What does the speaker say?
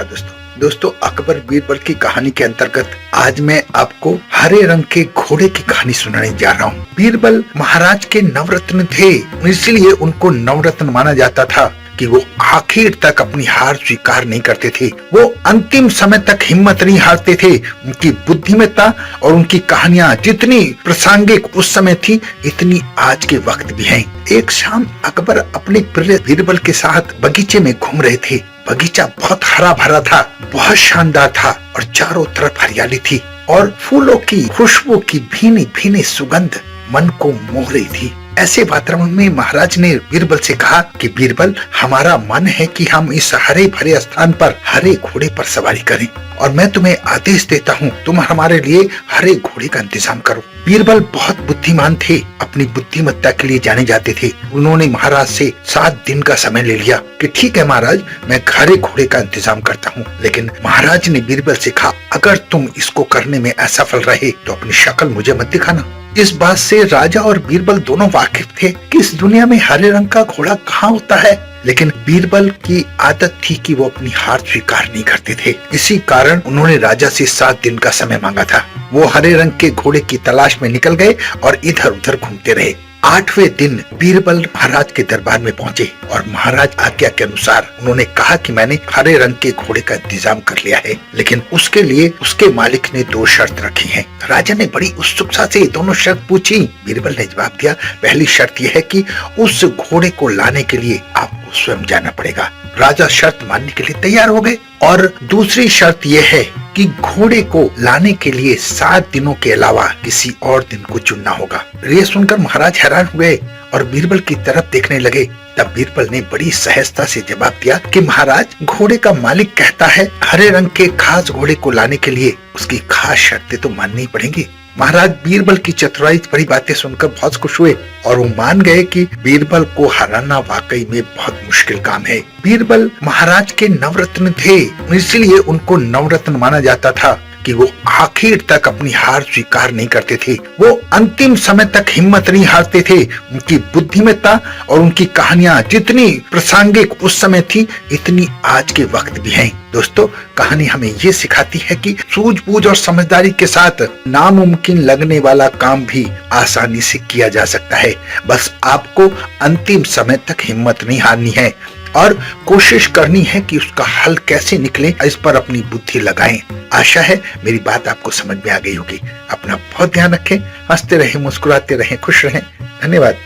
नमस्कार दोस्तों अकबर बीरबल की कहानी के अंतर्गत आज मैं आपको हरे रंग के घोड़े की कहानी सुनाने जा रहा हूँ। बीरबल महाराज के नवरत्न थे, इसलिए उनको नवरत्न माना जाता था कि वो आखिर तक अपनी हार स्वीकार नहीं करते थे। वो अंतिम समय तक हिम्मत नहीं हारते थे। उनकी बुद्धिमत्ता और उनकी कहानियां जितनी प्रासंगिक उस समय थी, इतनी आज के वक्त भी हैं। एक शाम अकबर अपने प्रिय बीरबल के साथ बगीचे में घूम रहे थे। बगीचा बहुत हरा भरा था, बहुत शानदार था और चारों तरफ हरियाली थी और फूलों की खुशबू की भीनी भीनी सुगंध मन को मोह रही थी। ऐसे वातावरण में महाराज ने बीरबल से कहा कि बीरबल, हमारा मन है कि हम इस हरे भरे स्थान पर हरे घोड़े पर सवारी करें और मैं तुम्हें आदेश देता हूँ, तुम हमारे लिए हरे घोड़े का इंतजाम करो। बीरबल बहुत बुद्धिमान थे, अपनी बुद्धिमत्ता के लिए जाने जाते थे। उन्होंने महाराज से 7 दिन का समय ले लिया कि ठीक है महाराज, मैं हरे घोड़े का इंतजाम करता हूँ। लेकिन महाराज ने बीरबल से कहा, अगर तुम इसको करने में असफल रहे तो अपनी शक्ल मुझे मत दिखाना। इस बात से राजा और बीरबल दोनों वाकिफ थे कि इस दुनिया में हरे रंग का घोड़ा कहाँ होता है, लेकिन बीरबल की आदत थी कि वो अपनी हार स्वीकार नहीं करते थे। इसी कारण उन्होंने राजा से 7 दिन का समय मांगा था। वो हरे रंग के घोड़े की तलाश में निकल गए और इधर उधर घूमते रहे। 8वें दिन बीरबल महाराज के दरबार में पहुंचे और महाराज आज्ञा के अनुसार उन्होंने कहा कि मैंने हरे रंग के घोड़े का इंतजाम कर लिया है, लेकिन उसके लिए उसके मालिक ने 2 शर्त रखी हैं। राजा ने बड़ी उत्सुकता से दोनों शर्त पूछी। बीरबल ने जवाब दिया, पहली शर्त यह है कि उस घोड़े को लाने के लिए आपको स्वयं जाना पड़ेगा। राजा शर्त मानने के लिए तैयार हो गए और दूसरी शर्त यह है कि घोड़े को लाने के लिए 7 दिनों के अलावा किसी और दिन को चुनना होगा। ये सुनकर महाराज हैरान हुए और बीरबल की तरफ देखने लगे। तब बीरबल ने बड़ी सहजता से जवाब दिया कि महाराज, घोड़े का मालिक कहता है हरे रंग के खास घोड़े को लाने के लिए उसकी खास शर्तें तो माननी पड़ेंगी। महाराज बीरबल की चतुराई भरी बातें सुनकर बहुत खुश हुए और वो मान गए कि बीरबल को हराना वाकई में बहुत मुश्किल काम है। बीरबल महाराज के नवरत्न थे, इसलिए उनको नवरत्न माना जाता था कि वो आखिर तक अपनी हार स्वीकार नहीं करते थे। वो अंतिम समय तक हिम्मत नहीं हारते थे। उनकी बुद्धिमत्ता और उनकी कहानियां जितनी प्रासंगिक उस समय थी, इतनी आज के वक्त भी हैं। दोस्तों, कहानी हमें ये सिखाती है कि सूझबूझ और समझदारी के साथ नामुमकिन लगने वाला काम भी आसानी से किया जा सकता है। बस आपको अंतिम समय तक हिम्मत नहीं हारनी है और कोशिश करनी है कि उसका हल कैसे निकले, इस पर अपनी बुद्धि लगाएं। आशा है मेरी बात आपको समझ में आ गई होगी। अपना बहुत ध्यान रखें, हंसते रहें, मुस्कुराते रहें, खुश रहें। धन्यवाद।